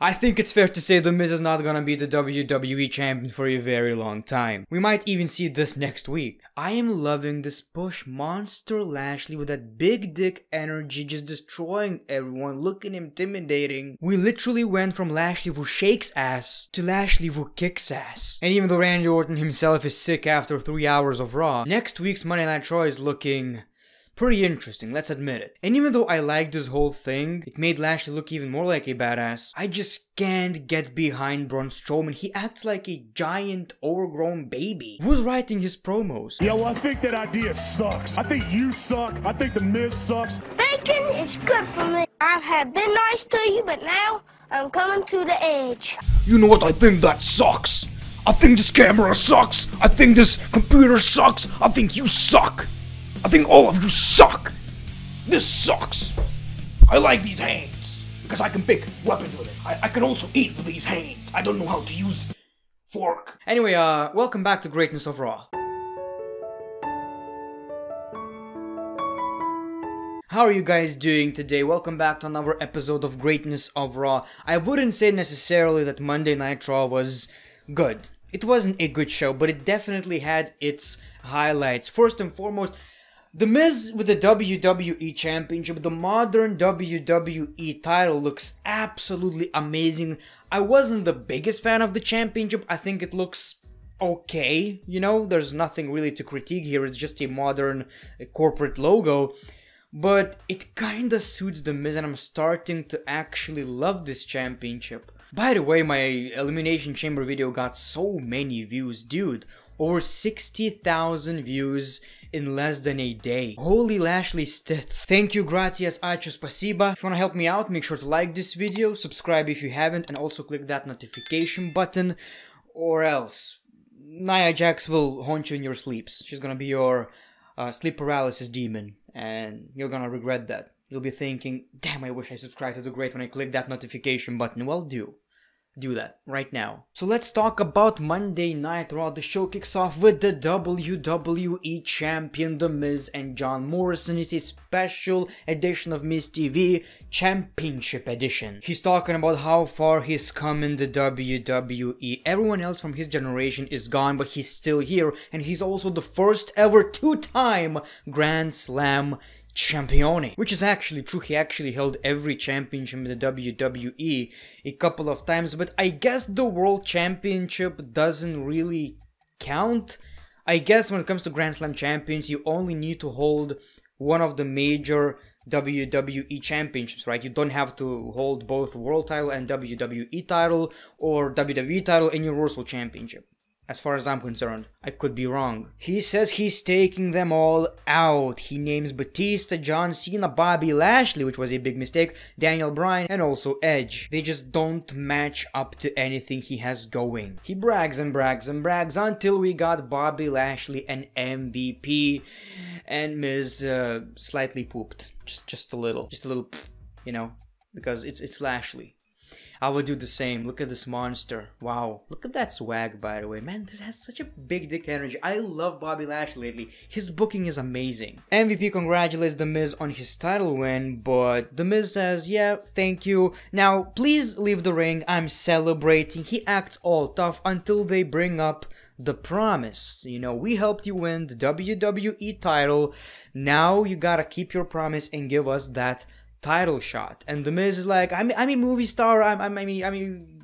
I think it's fair to say The Miz is not gonna be the WWE Champion for a very long time. We might even see this next week. I am loving this push Monster Lashley with that big dick energy, just destroying everyone, looking intimidating. We literally went from Lashley who shakes ass to Lashley who kicks ass. And even though Randy Orton himself is sick after 3 hours of Raw, next week's Monday Night Raw is looking pretty interesting, let's admit it. And even though I like this whole thing, it made Lashley look even more like a badass, I just can't get behind Braun Strowman. He acts like a giant, overgrown baby. Who's writing his promos? Yo, I think that idea sucks. I think you suck. I think The Miz sucks. Bacon is good for me. I have been nice to you, but now I'm coming to the edge. You know what? I think that sucks. I think this camera sucks. I think this computer sucks. I think you suck. I think all of you suck! This sucks! I like these hands, because I can pick weapons with it. I can also eat with these hands. I don't know how to use fork. Anyway, welcome back to Greatness of Raw. How are you guys doing today? Welcome back to another episode of Greatness of Raw. I wouldn't say necessarily that Monday Night Raw was good. It wasn't a good show, but it definitely had its highlights. First and foremost, The Miz with the WWE Championship, the modern WWE title, looks absolutely amazing. I wasn't the biggest fan of the championship. I think it looks okay, you know, there's nothing really to critique here. It's just a modern corporate logo. But it kinda suits The Miz and I'm starting to actually love this championship. By the way, my Elimination Chamber video got so many views, dude. Over 60,000 views in less than a day. Holy Lashley stits. Thank you, gracias, acho, spasiba. If you wanna help me out, make sure to like this video, subscribe if you haven't, and also click that notification button, or else Nia Jax will haunt you in your sleeps. She's gonna be your sleep paralysis demon, and you're gonna regret that. You'll be thinking, damn, I wish I subscribed to the great when I click that notification button. Well, do that right now. So let's talk about Monday Night Raw. The show kicks off with the WWE Champion The Miz and John Morrison. It's a special edition of MACE TV, Championship Edition. He's talking about how far he's come in the WWE. Everyone else from his generation is gone, but he's still here, and he's also the first ever two-time Grand Slam Champione, which is actually true. He actually held every championship in the WWE a couple of times, but I guess the World Championship doesn't really count. I guess when it comes to Grand Slam champions, you only need to hold one of the major WWE championships, right? You don't have to hold both World title and WWE title or WWE title and Universal Championship. As far as I'm concerned, I could be wrong. He says he's taking them all out. He names Batista, John Cena, Bobby Lashley, which was a big mistake, Daniel Bryan, and also Edge. They just don't match up to anything he has going. He brags and brags and brags until we got Bobby Lashley and MVP, and Miz slightly pooped. Just a little, you know, because it's Lashley. I would do the same. Look at this monster. Wow. Look at that swag, by the way. Man, this has such a big dick energy. I love Bobby Lashley lately. His booking is amazing. MVP congratulates The Miz on his title win, but The Miz says, yeah, thank you. Now, please leave the ring. I'm celebrating. He acts all tough until they bring up the promise. You know, we helped you win the WWE title. Now you gotta keep your promise and give us that title shot. And The Miz is like, I'm a movie star, I'm a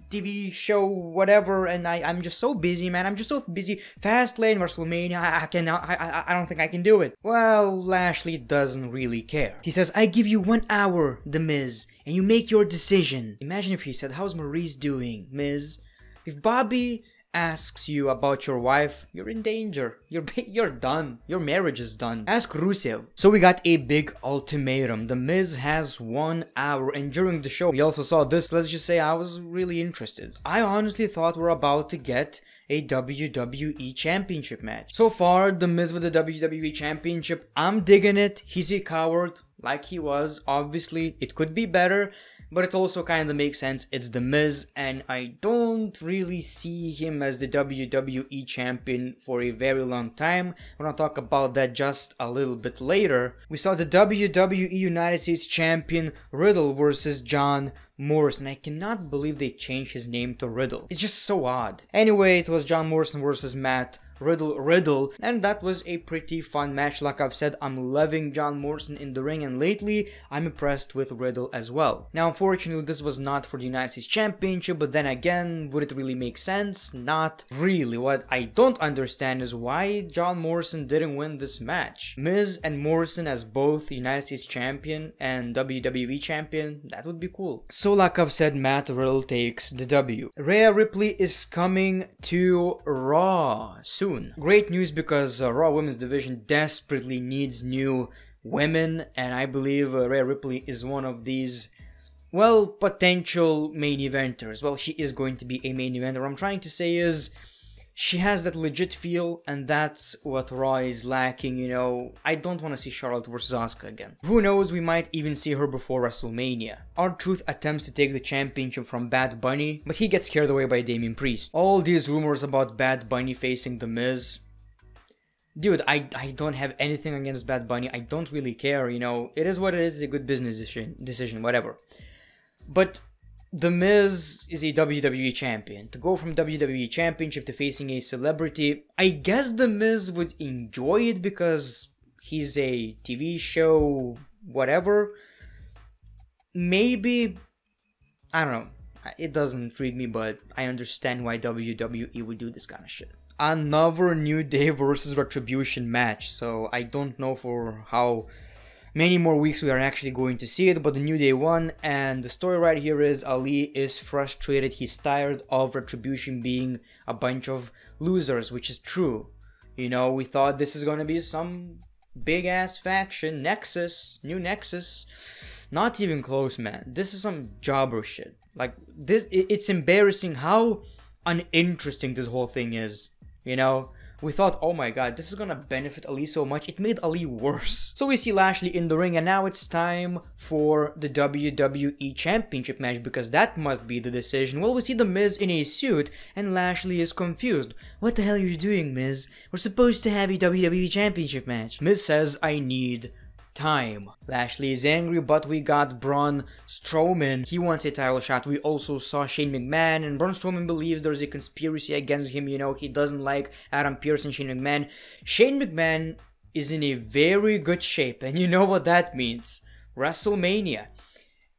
TV show, whatever, and I'm just so busy, man. I'm just so busy. Fastlane, WrestleMania, I don't think I can do it. Well, Lashley doesn't really care. He says, I give you 1 hour, The Miz, and you make your decision. Imagine if he said, how's Maurice doing, Miz? If Bobby asks you about your wife, you're in danger. You're done. Your marriage is done. Ask Rusev. So we got a big ultimatum. The Miz has 1 hour, and during the show we also saw this. Let's just say I was really interested. I honestly thought we're about to get a WWE Championship match. So far, The Miz with the WWE Championship, I'm digging it. He's a coward, like he was. Obviously, it could be better. but it also kind of makes sense. It's The Miz, and I don't really see him as the WWE Champion for a very long time. We're gonna talk about that just a little bit later. We saw the WWE United States Champion Riddle versus John Morrison. I cannot believe they changed his name to Riddle. It's just so odd. Anyway, it was John Morrison versus Matt Riddle, and that was a pretty fun match. Like I've said, I'm loving John Morrison in the ring, and lately I'm impressed with Riddle as well. Now, unfortunately, this was not for the United States Championship, but then again, would it really make sense? Not really. What I don't understand is why John Morrison didn't win this match. Miz and Morrison as both United States Champion and WWE Champion, that would be cool. So like I've said, Matt Riddle takes the W. Rhea Ripley is coming to Raw soon. Great news, because Raw Women's Division desperately needs new women, and I believe Rhea Ripley is one of these, well, potential main eventers. Well, she is going to be a main eventer. What I'm trying to say is, she has that legit feel, and that's what Raw is lacking, you know. I don't want to see Charlotte versus Asuka again. Who knows, we might even see her before WrestleMania. R-Truth attempts to take the championship from Bad Bunny, but he gets carried away by Damian Priest. All these rumors about Bad Bunny facing The Miz. Dude, I don't have anything against Bad Bunny. I don't really care, you know. It is what it is. It's a good business decision, whatever. But The Miz is a WWE champion. To go from WWE Championship to facing a celebrity, I guess The Miz would enjoy it because he's a TV show, whatever. Maybe, I don't know. It doesn't intrigue me, but I understand why WWE would do this kind of shit. Another New Day versus Retribution match, so I don't know for how many more weeks we are actually going to see it, but the New Day won, and the story right here is Ali is frustrated. He's tired of Retribution being a bunch of losers, which is true. You know, we thought this is gonna be some big ass faction, Nexus, new Nexus. Not even close, man. This is some jobber shit. Like, this, it's embarrassing how uninteresting this whole thing is, you know? We thought, oh my god, this is gonna benefit Ali so much. It made Ali worse. So we see Lashley in the ring, and now it's time for the WWE Championship match, because that must be the decision. Well, we see The Miz in a suit, and Lashley is confused. What the hell are you doing, Miz? We're supposed to have a WWE Championship match. Miz says, I need time. Lashley is angry, but we got Braun Strowman. He wants a title shot. We also saw Shane McMahon, and Braun Strowman believes there's a conspiracy against him. You know, he doesn't like Adam Pearce and Shane McMahon. Shane McMahon is in a very good shape, and you know what that means. WrestleMania.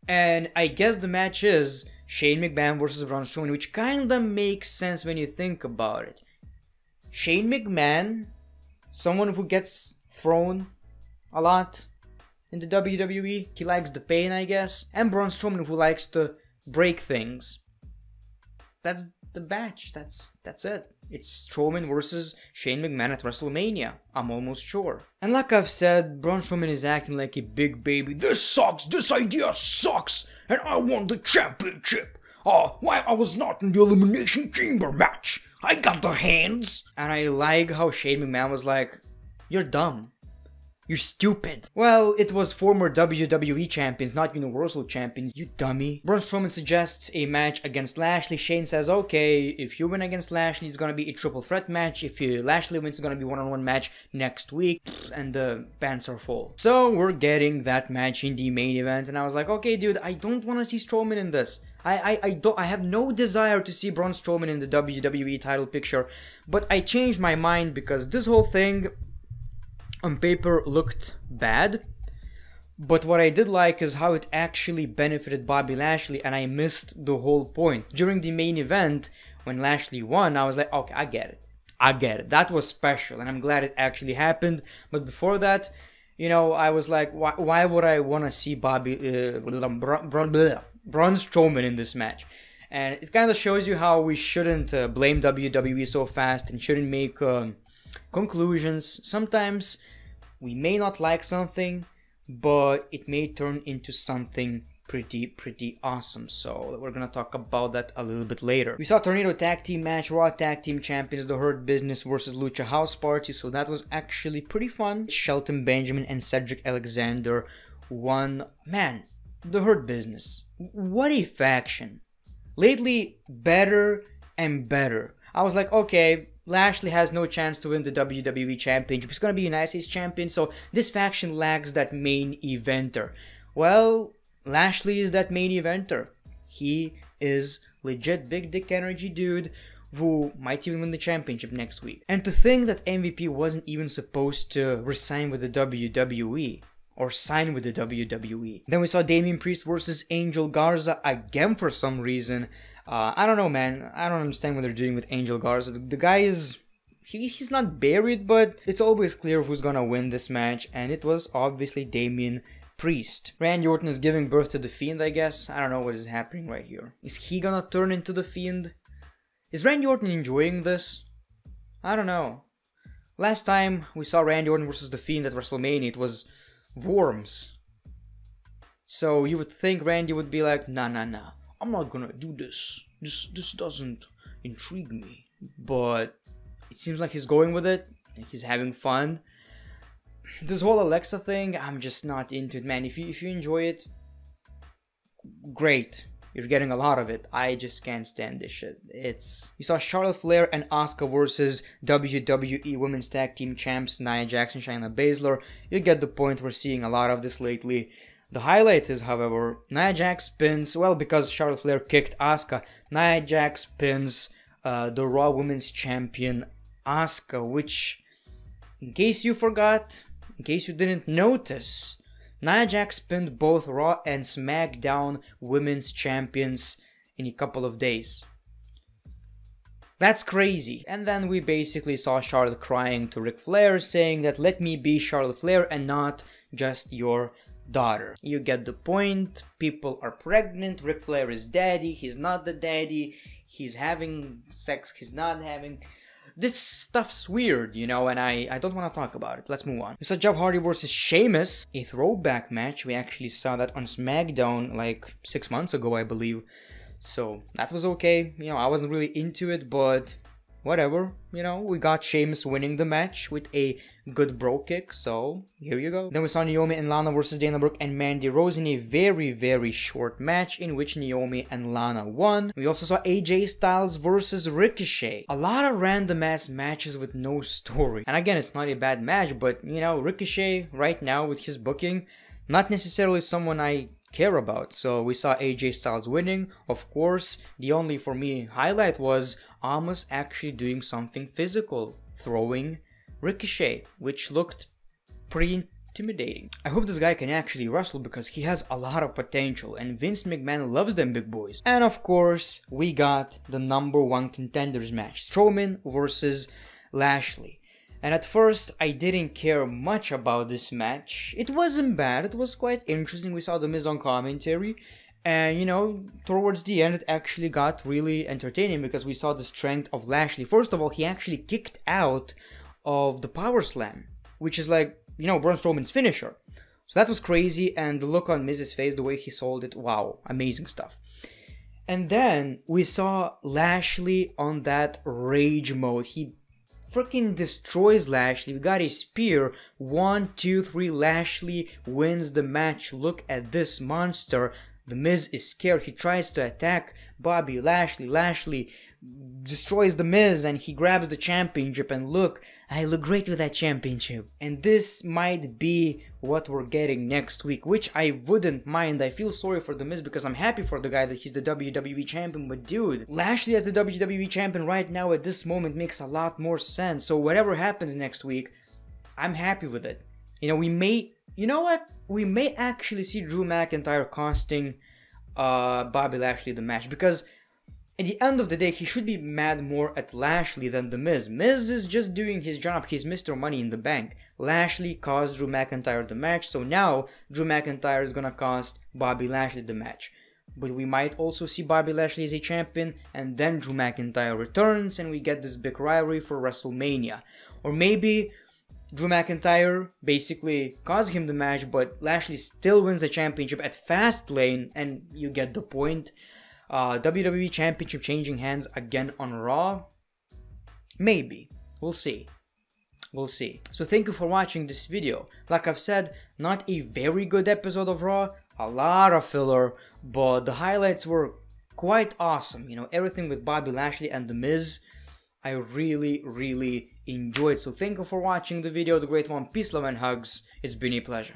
And I guess the match is Shane McMahon versus Braun Strowman, which kinda makes sense when you think about it. Shane McMahon, someone who gets thrown a lot in the WWE. He likes the pain, I guess. And Braun Strowman, who likes to break things. That's the match. That's it. It's Strowman versus Shane McMahon at WrestleMania. I'm almost sure. And like I've said, Braun Strowman is acting like a big baby. This sucks. This idea sucks. And I won the championship. Why I was not in the Elimination Chamber match. I got the hands. And I like how Shane McMahon was like, you're dumb. You're stupid. Well, it was former WWE champions, not Universal champions, you dummy. Braun Strowman suggests a match against Lashley. Shane says, okay, if you win against Lashley, it's gonna be a triple threat match. If Lashley wins, it's gonna be one-on-one match next week. And the pants are full. So we're getting that match in the main event. And I was like, okay, dude, I don't want to see Strowman in this. I have no desire to see Braun Strowman in the WWE title picture. But I changed my mind because this whole thing on paper looked bad, but what I did like is how it actually benefited Bobby Lashley, and I missed the whole point. During the main event, when Lashley won, I was like, okay, I get it. That was special, and I'm glad it actually happened. But before that, you know, I was like, why would I want to see Braun Strowman in this match? And it kind of shows you how we shouldn't blame WWE so fast and shouldn't make conclusions. Sometimes we may not like something, but it may turn into something pretty awesome. So we're gonna talk about that a little bit later. We saw Tornado Tag Team match, Raw Tag Team Champions, The Hurt Business versus Lucha House Party. So that was actually pretty fun. Shelton Benjamin and Cedric Alexander won. Man, The Hurt Business. What a faction. Lately, better and better. I was like, okay, Lashley has no chance to win the WWE Championship. He's gonna be United States Champion, so this faction lacks that main eventer. Well, Lashley is that main eventer. He is legit big dick energy dude who might even win the championship next week. And to think that MVP wasn't even supposed to resign with the WWE or sign with the WWE. Then we saw Damian Priest versus Angel Garza again for some reason. I don't know, man. I don't understand what they're doing with Angel Garza. The guy is... He's not buried, but it's always clear who's gonna win this match, and it was obviously Damian Priest. Randy Orton is giving birth to the Fiend, I guess. I don't know what is happening right here. Is he gonna turn into the Fiend? Is Randy Orton enjoying this? I don't know. Last time we saw Randy Orton versus the Fiend at WrestleMania, it was worms. So you would think Randy would be like, nah, I'm not gonna do this. This doesn't intrigue me. But it seems like he's going with it, and he's having fun. This whole Alexa thing, I'm just not into it, man. If you enjoy it, great. You're getting a lot of it. I just can't stand this shit. You saw Charlotte Flair and Asuka versus WWE Women's Tag Team Champs Nia Jax and Shayna Baszler. You get the point, we're seeing a lot of this lately. The highlight is, however, Nia Jax pins, well, because Charlotte Flair kicked Asuka, Nia Jax pins the Raw Women's Champion Asuka, which, in case you forgot, in case you didn't notice, Nia Jax pinned both Raw and SmackDown Women's Champions in a couple of days. That's crazy. And then we basically saw Charlotte crying to Ric Flair, saying that let me be Charlotte Flair and not just your daughter. You get the point. People are pregnant. Ric Flair is daddy. He's not the daddy. He's having sex. He's not having... This stuff's weird, you know, and I don't want to talk about it. Let's move on. We saw Jeff Hardy versus Sheamus, a throwback match. We actually saw that on SmackDown like 6 months ago, I believe. So that was okay. You know, I wasn't really into it, but whatever. You know, we got Sheamus winning the match with a good bro kick, so here you go. Then we saw Naomi and Lana versus Dana Brooke and Mandy Rose in a very, very short match in which Naomi and Lana won. We also saw AJ Styles versus Ricochet. A lot of random ass matches with no story. And again, it's not a bad match, but you know, Ricochet right now with his booking, not necessarily someone I care about. So we saw AJ Styles winning. Of course, the only for me highlight was Amos actually doing something physical, throwing Ricochet, which looked pretty intimidating. I hope this guy can actually wrestle because he has a lot of potential and Vince McMahon loves them big boys. And of course, we got the #1 contenders match, Strowman versus Lashley. And at first, I didn't care much about this match. It wasn't bad, it was quite interesting. We saw The Miz on commentary. And, you know, towards the end, it actually got really entertaining because we saw the strength of Lashley. First of all, he actually kicked out of the Power Slam, which is like, you know, Braun Strowman's finisher. So that was crazy, and the look on Miz's face, the way he sold it, wow, amazing stuff. And then we saw Lashley on that rage mode. He freaking destroys Lashley. We got a spear. 1, 2, 3. Lashley wins the match. Look at this monster. The Miz is scared. He tries to attack Bobby Lashley. Lashley destroys the Miz and he grabs the championship. And look, I look great with that championship. And this might be what we're getting next week, which I wouldn't mind. I feel sorry for the Miz because I'm happy for the guy that he's the WWE Champion. But dude, Lashley as the WWE Champion right now at this moment makes a lot more sense. So whatever happens next week, I'm happy with it. You know, you know what? We may actually see Drew McIntyre costing Bobby Lashley the match, because at the end of the day, he should be mad more at Lashley than The Miz. Miz is just doing his job. He's Mr. Money in the Bank. Lashley cost Drew McIntyre the match, so now Drew McIntyre is gonna cost Bobby Lashley the match. But we might also see Bobby Lashley as a champion, and then Drew McIntyre returns, and we get this big rivalry for WrestleMania. Or maybe Drew McIntyre basically caused him the match, but Lashley still wins the championship at Fastlane, and you get the point. WWE Championship changing hands again on Raw? Maybe. We'll see. We'll see. So thank you for watching this video. Like I've said, not a very good episode of Raw. a lot of filler, but the highlights were quite awesome. You know, everything with Bobby Lashley and The Miz, I really enjoyed. So thank you for watching the video, the great one. Peace, love, and hugs. It's been a pleasure.